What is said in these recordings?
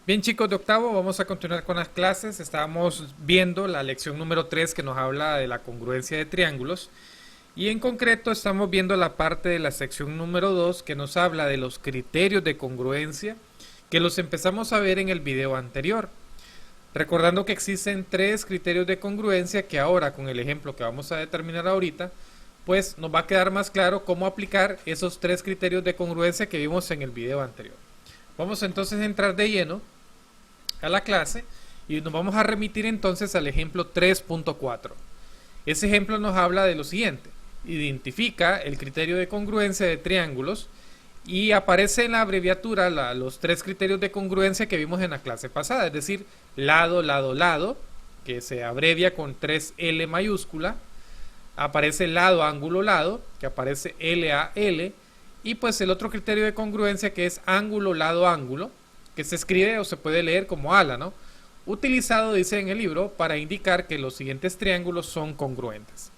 Bien, chicos de octavo, vamos a continuar con las clases. Estábamos viendo la lección número 3 que nos habla de la congruencia de triángulos y en concreto estamos viendo la parte de la sección número 2 que nos habla de los criterios de congruencia que los empezamos a ver en el video anterior. Recordando que existen tres criterios de congruencia que ahora con el ejemplo que vamos a determinar ahorita, pues nos va a quedar más claro cómo aplicar esos tres criterios de congruencia que vimos en el video anterior. Vamos entonces a entrar de lleno a la clase y nos vamos a remitir entonces al ejemplo 3.4. Ese ejemplo nos habla de lo siguiente: identifica el criterio de congruencia de triángulos y aparece en la abreviatura los tres criterios de congruencia que vimos en la clase pasada, es decir, lado, lado, lado, que se abrevia con 3L mayúscula, aparece lado, ángulo, lado, que aparece LAL, y pues el otro criterio de congruencia que es ángulo, lado, ángulo, que se escribe o se puede leer como ala, ¿no? Utilizado, dice en el libro, para indicar que los siguientes triángulos son congruentes.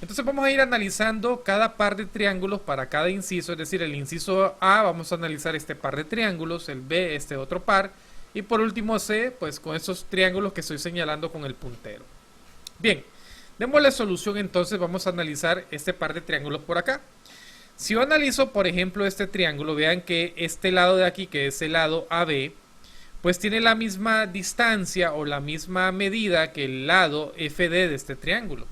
Entonces vamos a ir analizando cada par de triángulos para cada inciso, es decir, el inciso A vamos a analizar este par de triángulos, el B este otro par, y por último C, pues con esos triángulos que estoy señalando con el puntero. Bien, démosle solución entonces, vamos a analizar este par de triángulos por acá. Si yo analizo, por ejemplo, este triángulo, vean que este lado de aquí, que es el lado AB, pues tiene la misma distancia o la misma medida que el lado FD de este triángulo.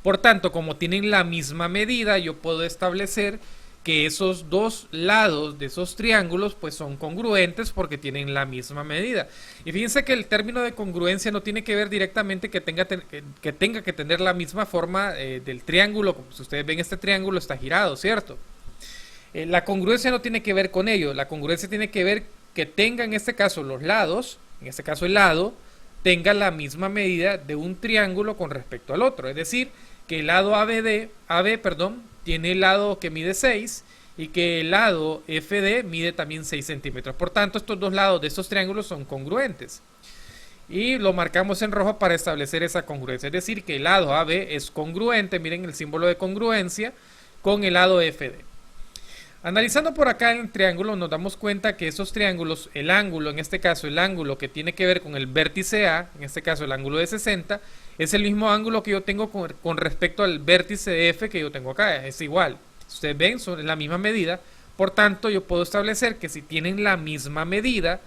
Por tanto, como tienen la misma medida, yo puedo establecer que esos dos lados de esos triángulos pues son congruentes porque tienen la misma medida. Y fíjense que el término de congruencia no tiene que ver directamente que tenga que tener la misma forma del triángulo. Como si ustedes ven, este triángulo está girado, ¿cierto? La congruencia no tiene que ver con ello. La congruencia tiene que ver que tenga en este caso los lados, en este caso el lado, tenga la misma medida de un triángulo con respecto al otro. Es decir, que el lado AB, tiene el lado que mide 6 y que el lado FD mide también 6 centímetros. Por tanto, estos dos lados de estos triángulos son congruentes. Y lo marcamos en rojo para establecer esa congruencia. Es decir, que el lado AB es congruente, miren el símbolo de congruencia, con el lado FD. Analizando por acá el triángulo nos damos cuenta que esos triángulos, el ángulo, en este caso el ángulo que tiene que ver con el vértice A, en este caso el ángulo de 60, es el mismo ángulo que yo tengo con respecto al vértice F que yo tengo acá, es igual. Ustedes ven, son la misma medida, por tanto yo puedo establecer que si tienen la misma medida,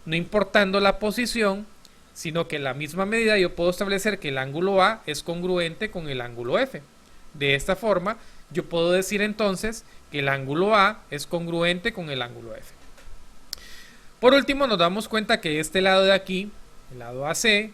no importando la posición, sino que la misma medida yo puedo establecer que el ángulo A es congruente con el ángulo F. De esta forma, yo puedo decir entonces que el ángulo A es congruente con el ángulo F. Por último, nos damos cuenta que este lado de aquí, el lado AC,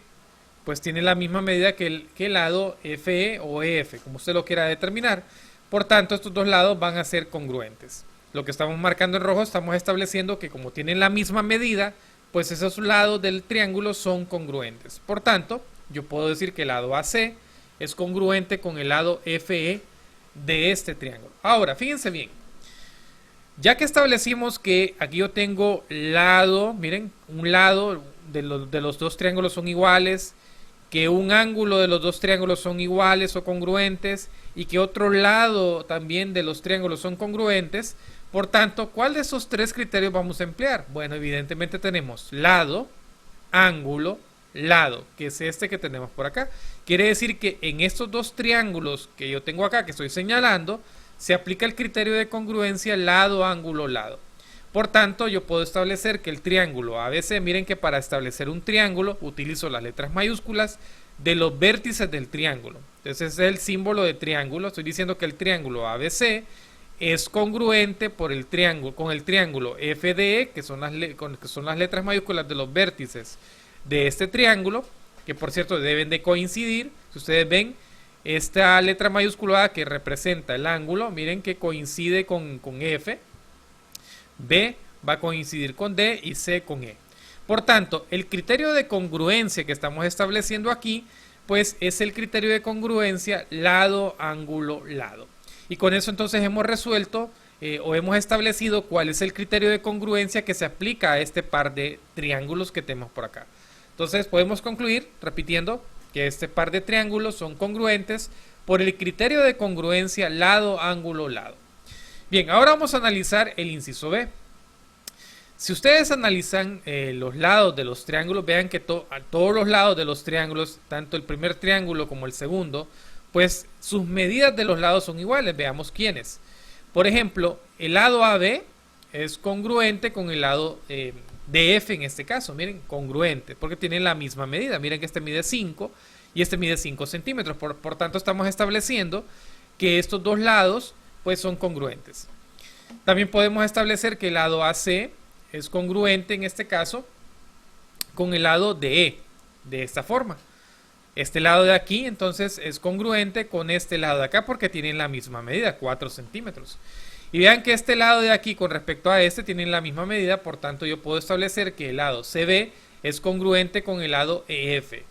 pues tiene la misma medida que el lado FE o EF, como usted lo quiera determinar. Por tanto, estos dos lados van a ser congruentes. Lo que estamos marcando en rojo, estamos estableciendo que como tienen la misma medida, pues esos lados del triángulo son congruentes. Por tanto, yo puedo decir que el lado AC es congruente con el lado FE de este triángulo. Ahora, fíjense bien. Ya que establecimos que aquí yo tengo lado, miren, un lado de los dos triángulos son iguales, que un ángulo de los dos triángulos son iguales o congruentes y que otro lado también de los triángulos son congruentes. Por tanto, ¿cuál de esos tres criterios vamos a emplear? Bueno, evidentemente tenemos lado, ángulo, lado, que es este que tenemos por acá. Quiere decir que en estos dos triángulos que yo tengo acá, que estoy señalando, se aplica el criterio de congruencia lado, ángulo, lado. Por tanto, yo puedo establecer que el triángulo ABC, miren que para establecer un triángulo utilizo las letras mayúsculas de los vértices del triángulo. Entonces ese es el símbolo de triángulo. Estoy diciendo que el triángulo ABC es congruente por el triángulo, con el triángulo FDE, que son las letras mayúsculas de los vértices de este triángulo, que por cierto deben de coincidir. Si ustedes ven, esta letra mayúscula que representa el ángulo, miren que coincide con F, B va a coincidir con D y C con E. Por tanto, el criterio de congruencia que estamos estableciendo aquí, pues es el criterio de congruencia lado, ángulo, lado. Y con eso entonces hemos resuelto o hemos establecido cuál es el criterio de congruencia que se aplica a este par de triángulos que tenemos por acá. Entonces podemos concluir repitiendo que este par de triángulos son congruentes por el criterio de congruencia lado, ángulo, lado. Bien, ahora vamos a analizar el inciso B. Si ustedes analizan los lados de los triángulos, vean que a todos los lados de los triángulos, tanto el primer triángulo como el segundo, pues sus medidas de los lados son iguales. Veamos quiénes. Por ejemplo, el lado AB es congruente con el lado DF en este caso. Miren, congruente, porque tienen la misma medida. Miren que este mide 5 y este mide 5 centímetros. Por tanto, estamos estableciendo que estos dos lados pues son congruentes. También podemos establecer que el lado AC es congruente en este caso con el lado DE, de esta forma. Este lado de aquí entonces es congruente con este lado de acá porque tienen la misma medida, 4 centímetros. Y vean que este lado de aquí con respecto a este tienen la misma medida, por tanto yo puedo establecer que el lado CB es congruente con el lado EF.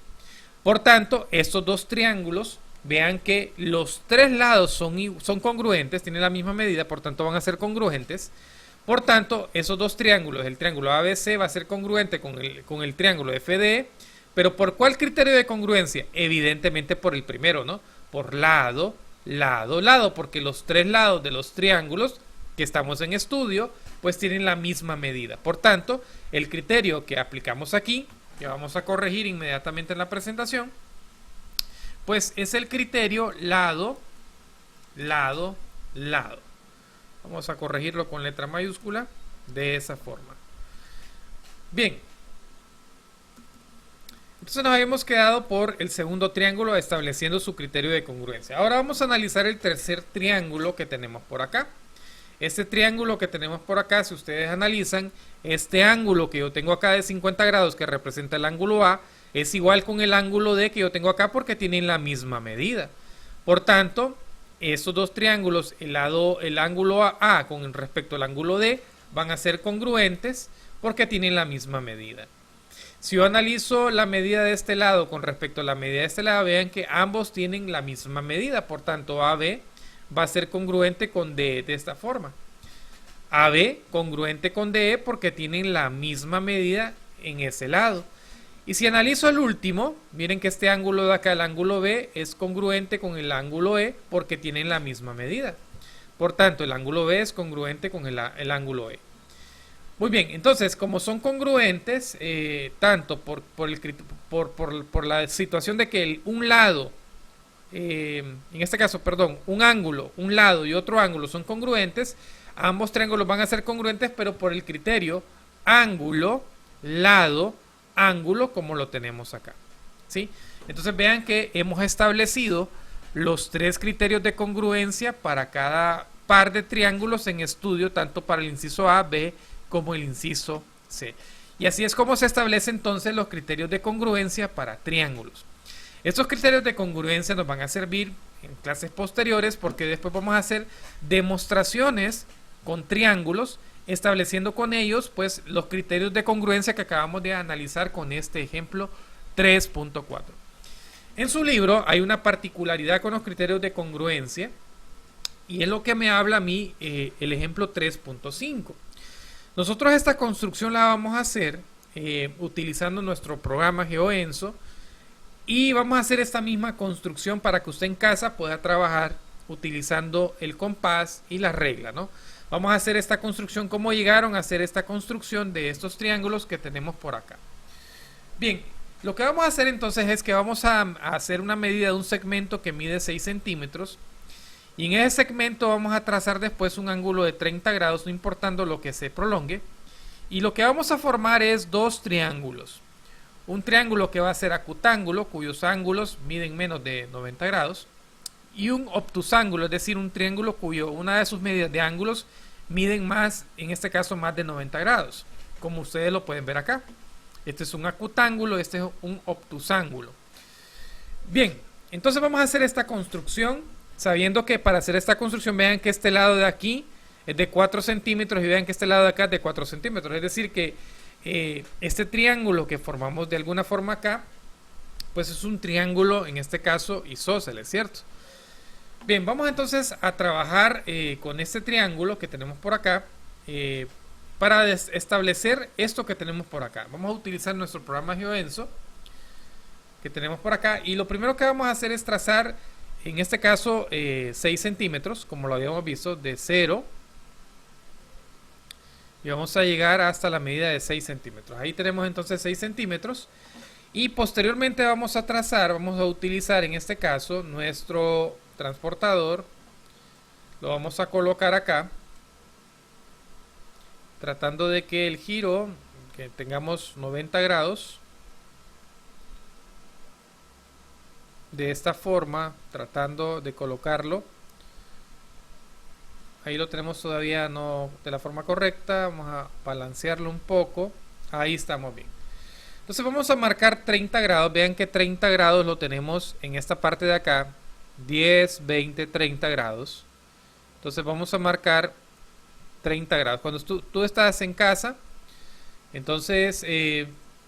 Por tanto, estos dos triángulos, vean que los tres lados son congruentes, tienen la misma medida, por tanto van a ser congruentes. Por tanto, esos dos triángulos, el triángulo ABC va a ser congruente con el triángulo FDE, pero ¿por cuál criterio de congruencia? Evidentemente por el primero, ¿no? Por lado, lado, lado, porque los tres lados de los triángulos que estamos en estudio, pues tienen la misma medida. Por tanto, el criterio que aplicamos aquí, que vamos a corregir inmediatamente en la presentación, pues es el criterio lado, lado, lado. Vamos a corregirlo con letra mayúscula de esa forma. Bien. Entonces nos habíamos quedado por el segundo triángulo estableciendo su criterio de congruencia. Ahora vamos a analizar el tercer triángulo que tenemos por acá. Este triángulo que tenemos por acá, si ustedes analizan, este ángulo que yo tengo acá de 50 grados que representa el ángulo A, es igual con el ángulo D que yo tengo acá porque tienen la misma medida. Por tanto, estos dos triángulos, el ángulo A con respecto al ángulo D, van a ser congruentes porque tienen la misma medida. Si yo analizo la medida de este lado con respecto a la medida de este lado, vean que ambos tienen la misma medida. Por tanto, AB va a ser congruente con DE de esta forma. AB congruente con DE porque tienen la misma medida en ese lado. Y si analizo el último, miren que este ángulo de acá, el ángulo B, es congruente con el ángulo E porque tienen la misma medida. Por tanto, el ángulo B es congruente con el ángulo E. Muy bien, entonces, como son congruentes, tanto por la situación de que un lado, en este caso, perdón, un ángulo, un lado y otro ángulo son congruentes, ambos triángulos van a ser congruentes, pero por el criterio ángulo, lado, ángulo, como lo tenemos acá, ¿sí? Entonces vean que hemos establecido los tres criterios de congruencia para cada par de triángulos en estudio, tanto para el inciso A, B, como el inciso C. Y así es como se establecen entonces los criterios de congruencia para triángulos. Estos criterios de congruencia nos van a servir en clases posteriores porque después vamos a hacer demostraciones con triángulos, estableciendo con ellos pues los criterios de congruencia que acabamos de analizar con este ejemplo 3.4. En su libro hay una particularidad con los criterios de congruencia y es lo que me habla a mí el ejemplo 3.5. Nosotros esta construcción la vamos a hacer utilizando nuestro programa GeoEnso y vamos a hacer esta misma construcción para que usted en casa pueda trabajar utilizando el compás y la regla, ¿no? Vamos a hacer esta construcción como llegaron a hacer esta construcción de estos triángulos que tenemos por acá. Bien, lo que vamos a hacer entonces es que vamos a hacer una medida de un segmento que mide 6 centímetros. Y en ese segmento vamos a trazar después un ángulo de 30 grados, no importando lo que se prolongue. Y lo que vamos a formar es dos triángulos. Un triángulo que va a ser acutángulo, cuyos ángulos miden menos de 90 grados. Y un obtusángulo, es decir, un triángulo cuyo una de sus medidas de ángulos miden más, en este caso más de 90 grados. Como ustedes lo pueden ver acá. Este es un acutángulo, este es un obtusángulo. Bien, entonces vamos a hacer esta construcción. Sabiendo que para hacer esta construcción, vean que este lado de aquí es de 4 centímetros y vean que este lado de acá es de 4 centímetros. Es decir que este triángulo que formamos de alguna forma acá, pues es un triángulo, en este caso isósceles, ¿cierto? Bien, vamos entonces a trabajar con este triángulo que tenemos por acá para establecer esto que tenemos por acá. Vamos a utilizar nuestro programa GeoEnso que tenemos por acá y lo primero que vamos a hacer es trazar en este caso 6 centímetros, como lo habíamos visto, de 0, y vamos a llegar hasta la medida de 6 centímetros. Ahí tenemos entonces 6 centímetros y posteriormente vamos a trazar, vamos a utilizar en este caso nuestro transportador. Lo vamos a colocar acá, tratando de que el giro, que tengamos 90 grados. De esta forma, tratando de colocarlo. Ahí lo tenemos todavía no de la forma correcta. Vamos a balancearlo un poco. Ahí estamos bien. Entonces vamos a marcar 30 grados. Vean que 30 grados lo tenemos en esta parte de acá. 10, 20, 30 grados. Entonces vamos a marcar 30 grados. Cuando tú estás en casa, entonces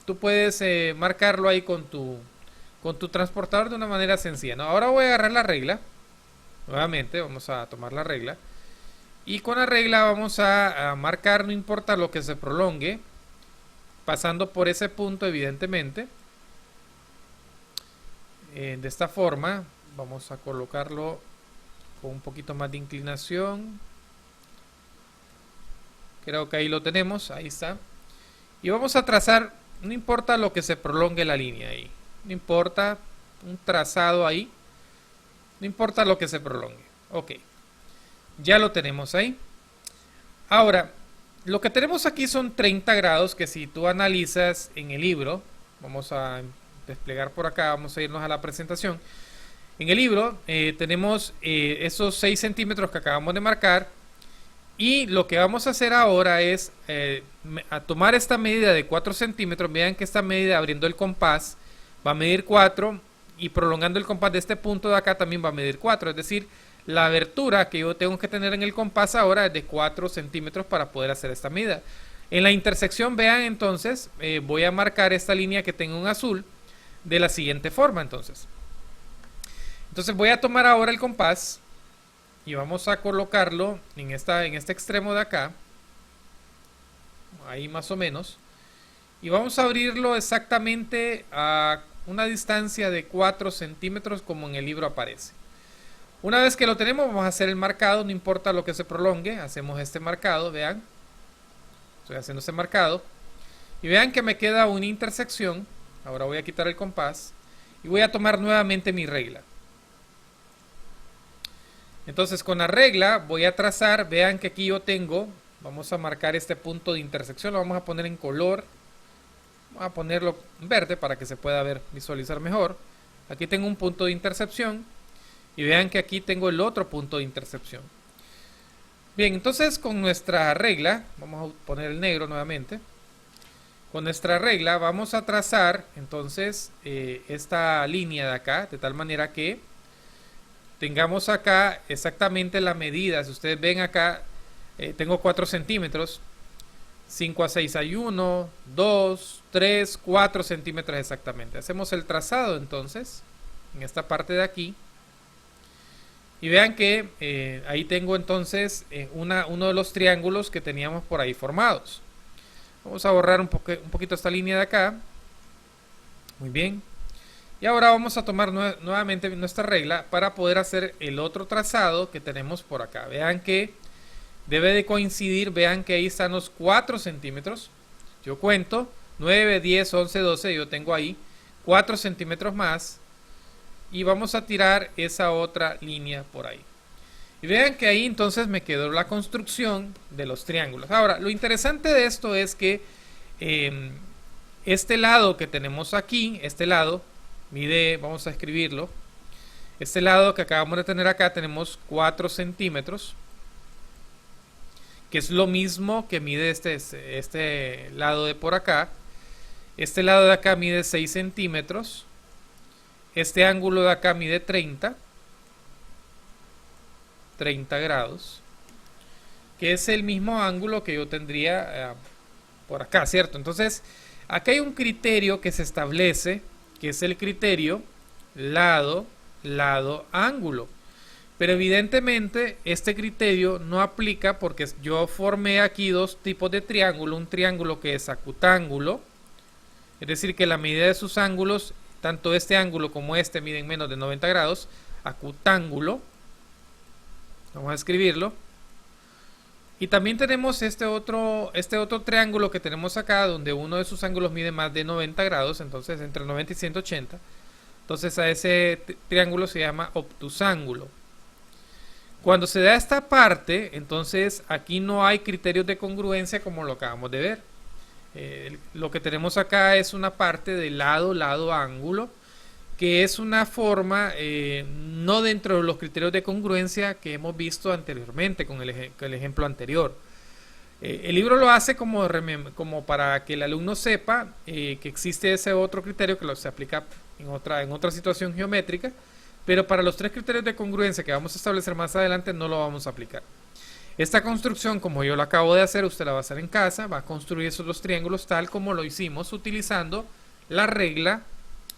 tú puedes marcarlo ahí con tu transportador de una manera sencilla, ¿no? Ahora voy a agarrar la regla. Nuevamente vamos a tomar la regla. Y con la regla vamos a marcar, no importa lo que se prolongue, pasando por ese punto evidentemente. De esta forma vamos a colocarlo con un poquito más de inclinación. Creo que ahí lo tenemos, ahí está. Y vamos a trazar, no importa lo que se prolongue la línea ahí. No importa un trazado ahí. No importa lo que se prolongue. Ok. Ya lo tenemos ahí. Ahora, lo que tenemos aquí son 30 grados que si tú analizas en el libro, vamos a desplegar por acá, vamos a irnos a la presentación. En el libro tenemos esos 6 centímetros que acabamos de marcar. Y lo que vamos a hacer ahora es a tomar esta medida de 4 centímetros. Vean que esta medida abriendo el compás va a medir 4 y prolongando el compás de este punto de acá también va a medir 4. Es decir, la abertura que yo tengo que tener en el compás ahora es de 4 centímetros para poder hacer esta medida. En la intersección, vean entonces, voy a marcar esta línea que tengo en azul de la siguiente forma. Entonces voy a tomar ahora el compás y vamos a colocarlo en este extremo de acá, ahí más o menos, y vamos a abrirlo exactamente a una distancia de 4 centímetros como en el libro aparece. Una vez que lo tenemos, vamos a hacer el marcado, no importa lo que se prolongue, hacemos este marcado, vean, estoy haciendo este marcado, y vean que me queda una intersección. Ahora voy a quitar el compás y voy a tomar nuevamente mi regla. Entonces con la regla voy a trazar, vean que aquí yo tengo, vamos a marcar este punto de intersección, lo vamos a poner en color, vamos a ponerlo en verde para que se pueda ver, visualizar mejor. Aquí tengo un punto de intersección y vean que aquí tengo el otro punto de intersección. Bien, entonces con nuestra regla, vamos a poner el negro nuevamente, con nuestra regla vamos a trazar entonces esta línea de acá, de tal manera que tengamos acá exactamente la medida. Si ustedes ven acá, tengo 4 centímetros, 5 a 6 hay 1, 2, 3, 4 centímetros exactamente. Hacemos el trazado entonces, en esta parte de aquí. Y vean que ahí tengo entonces uno de los triángulos que teníamos por ahí formados. Vamos a borrar un poquito esta línea de acá. Muy bien. Y ahora vamos a tomar nuevamente nuestra regla para poder hacer el otro trazado que tenemos por acá. Vean que debe de coincidir, vean que ahí están los 4 centímetros. Yo cuento 9, 10, 11, 12, yo tengo ahí 4 centímetros más. Y vamos a tirar esa otra línea por ahí. Y vean que ahí entonces me quedó la construcción de los triángulos. Ahora, lo interesante de esto es que este lado que tenemos aquí, este lado mide, vamos a escribirlo, este lado que acabamos de tener acá tenemos 4 centímetros, que es lo mismo que mide este lado de por acá. Este lado de acá mide 6 centímetros. Este ángulo de acá mide 30 grados, que es el mismo ángulo que yo tendría por acá, ¿cierto? Entonces, acá hay un criterio que se establece, que es el criterio lado, ángulo. Pero evidentemente este criterio no aplica porque yo formé aquí dos tipos de triángulo. Un triángulo que es acutángulo, es decir que la medida de sus ángulos, tanto este ángulo como este, miden menos de 90 grados. Acutángulo, vamos a escribirlo. Y también tenemos este otro triángulo que tenemos acá, donde uno de sus ángulos mide más de 90 grados, entonces entre 90 y 180. Entonces a ese triángulo se llama obtusángulo. Cuando se da esta parte, entonces aquí no hay criterios de congruencia como lo acabamos de ver. Lo que tenemos acá es una parte de lado, lado, ángulo, que es una forma no dentro de los criterios de congruencia que hemos visto anteriormente con el ejemplo anterior. El libro lo hace como para que el alumno sepa que existe ese otro criterio que se aplica en otra situación geométrica, pero para los tres criterios de congruencia que vamos a establecer más adelante no lo vamos a aplicar. Esta construcción, como yo lo acabo de hacer, usted la va a hacer en casa, va a construir esos dos triángulos tal como lo hicimos utilizando la regla,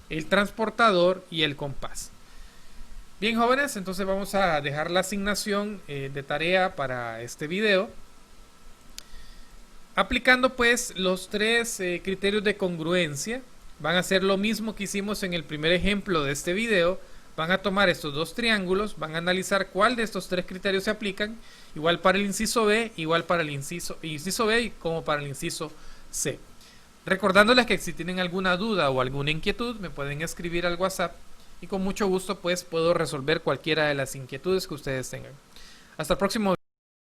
el transportador y el compás. Bien, jóvenes, entonces vamos a dejar la asignación de tarea para este video. Aplicando pues los tres criterios de congruencia, van a hacer lo mismo que hicimos en el primer ejemplo de este video. Van a tomar estos dos triángulos, van a analizar cuál de estos tres criterios se aplican, igual para el inciso B, igual para el inciso B como para el inciso C. Recordándoles que si tienen alguna duda o alguna inquietud, me pueden escribir al WhatsApp y con mucho gusto pues puedo resolver cualquiera de las inquietudes que ustedes tengan. Hasta el próximo video.